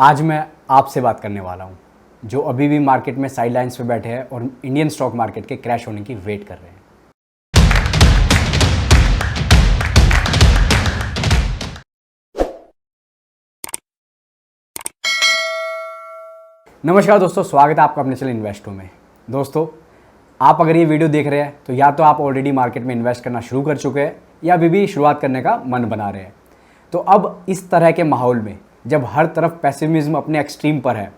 आज मैं आपसे बात करने वाला हूं जो अभी भी मार्केट में साइडलाइंस पे बैठे हैं और इंडियन स्टॉक मार्केट के क्रैश होने की वेट कर रहे हैं। नमस्कार दोस्तों, स्वागत है आपका अपने चैनल इन्वेस्टो में। दोस्तों, आप अगर ये वीडियो देख रहे हैं तो या तो आप ऑलरेडी मार्केट में इन्वेस्ट करना शुरू कर चुके हैं या अभी भी शुरुआत करने का मन बना रहे हैं। तो अब इस तरह के माहौल में जब हर तरफ पेसिमिज्म अपने एक्सट्रीम पर है,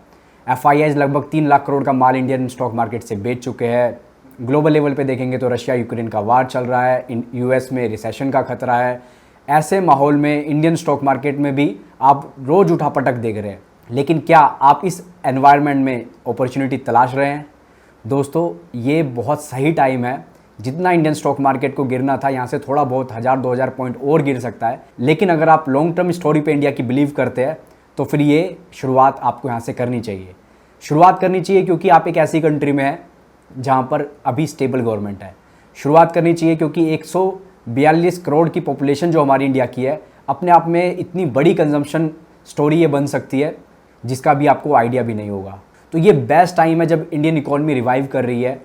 FIIs लगभग 3 लाख करोड़ का माल इंडियन स्टॉक मार्केट से बेच चुके हैं। ग्लोबल लेवल पे देखेंगे तो रशिया यूक्रेन का वार चल रहा है, US में रिसेशन का खतरा है। ऐसे माहौल में इंडियन स्टॉक मार्केट में भी आप रोज़ उठापटक देख रहे हैं। लेकिन क्या आप इस एनवायरनमेंट में अपॉर्चुनिटी तलाश रहे हैं? दोस्तों, ये बहुत सही टाइम है। जितना इंडियन स्टॉक मार्केट को गिरना था, यहाँ से थोड़ा बहुत 1000-2000 पॉइंट और गिर सकता है। लेकिन अगर आप लॉन्ग टर्म स्टोरी पे इंडिया की बिलीव करते हैं तो फिर ये शुरुआत आपको यहाँ से करनी चाहिए। शुरुआत करनी चाहिए क्योंकि आप एक ऐसी कंट्री में हैं जहाँ पर अभी स्टेबल गवर्नमेंट है। शुरुआत करनी चाहिए क्योंकि 142 करोड़ की पॉपुलेशन जो हमारी इंडिया की है, अपने आप में इतनी बड़ी कंजम्पशन स्टोरी ये बन सकती है जिसका भी आपको आइडिया भी नहीं होगा। तो ये बेस्ट टाइम है जब इंडियन इकोनॉमी रिवाइव कर रही है।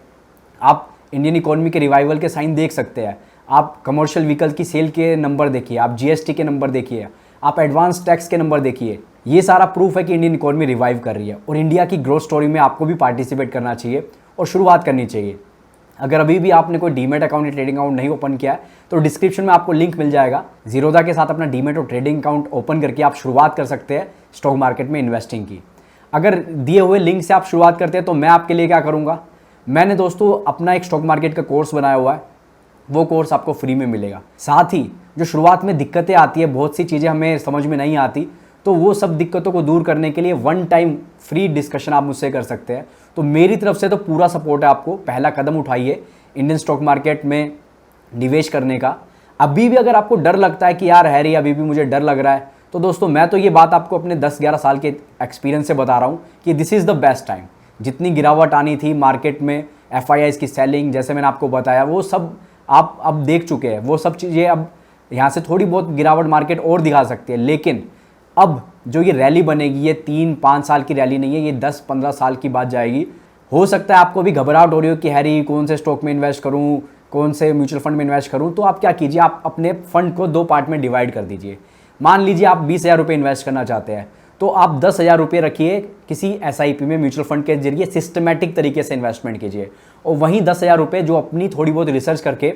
आप इंडियन इकोनॉमी के रिवाइवल के साइन देख सकते हैं। आप कमर्शियल व्हीकल की सेल के नंबर देखिए, आप GST के नंबर देखिए, आप एडवांस टैक्स के नंबर देखिए। ये सारा प्रूफ है कि इंडियन इकोनॉमी रिवाइव कर रही है और इंडिया की ग्रोथ स्टोरी में आपको भी पार्टिसिपेट करना चाहिए और शुरुआत करनी चाहिए। अगर अभी भी आपने कोई डीमेट अकाउंट या ट्रेडिंग अकाउंट नहीं ओपन किया है तो डिस्क्रिप्शन में आपको लिंक मिल जाएगा। जीरोधा के साथ अपना डीमेट और ट्रेडिंग अकाउंट ओपन करके आप शुरुआत कर सकते हैं स्टॉक मार्केट में इन्वेस्टिंग की। अगर दिए हुए लिंक से आप शुरुआत करते हैं तो मैं आपके लिए क्या करूँगा, मैंने दोस्तों अपना एक स्टॉक मार्केट का कोर्स बनाया हुआ है। वो कोर्स आपको फ्री में मिलेगा। साथ ही जो शुरुआत में दिक्कतें आती है, बहुत सी चीज़ें हमें समझ में नहीं आती, तो वो सब दिक्कतों को दूर करने के लिए वन टाइम फ्री डिस्कशन आप मुझसे कर सकते हैं। तो मेरी तरफ से तो पूरा सपोर्ट है आपको। पहला कदम उठाइए इंडियन स्टॉक मार्केट में निवेश करने का। अभी भी अगर आपको डर लगता है कि यार हैरी अभी भी मुझे डर लग रहा है, तो दोस्तों मैं तो ये बात आपको अपने 10-11 साल के एक्सपीरियंस से बता रहा हूँ कि this is the best time. जितनी गिरावट आनी थी मार्केट में, FIIs की सेलिंग, जैसे मैंने आपको बताया, वो सब आप अब देख चुके हैं। वो सब चीज़ें अब यहाँ से थोड़ी बहुत गिरावट मार्केट और दिखा सकती है, लेकिन अब जो ये रैली बनेगी ये 3-5 साल की रैली नहीं है, ये 10-15 साल की बात जाएगी। हो सकता है आपको भी घबराहट हो रही हो कि हैरी कौन से स्टॉक में इन्वेस्ट करूं, कौन से म्यूचुअल फंड में इन्वेस्ट करूं। तो आप क्या कीजिए, आप अपने फंड को 2 पार्ट में डिवाइड कर दीजिए। मान लीजिए आप 20,000 रुपये इन्वेस्ट करना चाहते हैं तो आप 10,000 रुपये रखिए किसी SIP में, म्यूचुअल फंड के जरिए सिस्टमेटिक तरीके से इन्वेस्टमेंट कीजिए। और वहीं 10,000 रुपये जो अपनी थोड़ी बहुत रिसर्च करके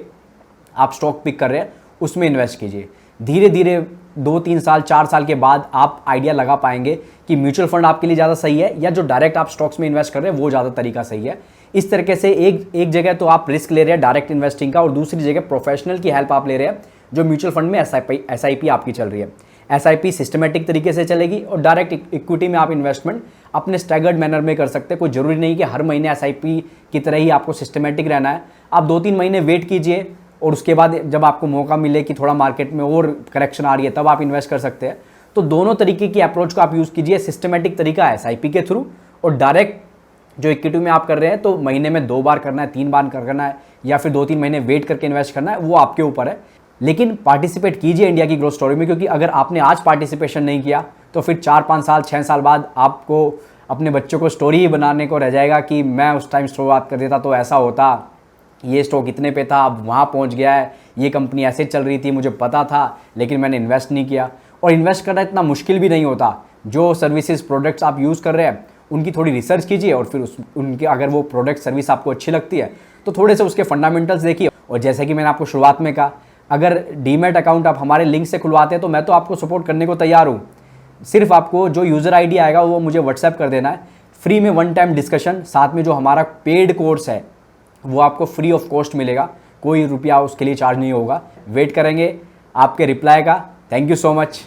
आप स्टॉक पिक कर रहे हैं उसमें इन्वेस्ट कीजिए। धीरे धीरे 2-3 साल 4 साल के बाद आप आइडिया लगा पाएंगे कि म्यूचुअल फंड आपके लिए ज़्यादा सही है या जो डायरेक्ट आप स्टॉक्स में इन्वेस्ट कर रहे हैं वो ज़्यादा तरीका सही है। इस तरीके से एक जगह तो आप रिस्क ले रहे हैं डायरेक्ट इन्वेस्टिंग का और दूसरी जगह प्रोफेशनल की हेल्प आप ले रहे हैं जो म्यूचुअल फंड में SIP आपकी चल रही है। SIP सिस्टमेटिक तरीके से चलेगी और डायरेक्ट इक्विटी में आप इन्वेस्टमेंट अपने स्टैगर्ड मैनर में कर सकते हैं। कोई ज़रूरी नहीं कि हर महीने SIP की तरह ही आपको सिस्टमेटिक रहना है। आप 2-3 महीने वेट कीजिए और उसके बाद जब आपको मौका मिले कि थोड़ा मार्केट में और करेक्शन आ रही है तब आप इन्वेस्ट कर सकते हैं। तो दोनों तरीके की अप्रोच को आप यूज़ कीजिए। सिस्टमेटिक तरीका SIP के थ्रू और डायरेक्ट जो इक्विटी में आप कर रहे हैं तो महीने में 2 बार करना है, 3 बार करना है या फिर 2-3 महीने वेट करके इन्वेस्ट करना है, वो आपके ऊपर है। लेकिन पार्टिसिपेट कीजिए इंडिया की ग्रोथ स्टोरी में, क्योंकि अगर आपने आज पार्टिसिपेशन नहीं किया तो फिर 4-5 साल 6 साल बाद आपको अपने बच्चों को स्टोरी ही बनाने को रह जाएगा कि मैं उस टाइम शुरुआत कर देता तो ऐसा होता, ये स्टॉक इतने पे था अब वहाँ पहुँच गया है, ये कंपनी ऐसे चल रही थी मुझे पता था लेकिन मैंने इन्वेस्ट नहीं किया। और इन्वेस्ट करना इतना मुश्किल भी नहीं होता। जो सर्विसेज प्रोडक्ट्स आप यूज़ कर रहे हैं उनकी थोड़ी रिसर्च कीजिए और फिर उनके अगर वो प्रोडक्ट सर्विस आपको अच्छी लगती है तो थोड़े से उसके फंडामेंटल्स देखिए। और जैसे कि मैंने आपको शुरुआत में कहा, अगर डीमेट अकाउंट आप हमारे लिंक से खुलवाते हैं तो मैं तो आपको सपोर्ट करने को तैयार हूँ। सिर्फ आपको जो यूज़र ID आएगा वो मुझे व्हाट्सएप कर देना है। फ्री में वन टाइम डिस्कशन, साथ में जो हमारा पेड कोर्स है वो आपको फ्री ऑफ कॉस्ट मिलेगा। कोई रुपया उसके लिए चार्ज नहीं होगा। वेट करेंगे आपके रिप्लाई का। Thank you so much.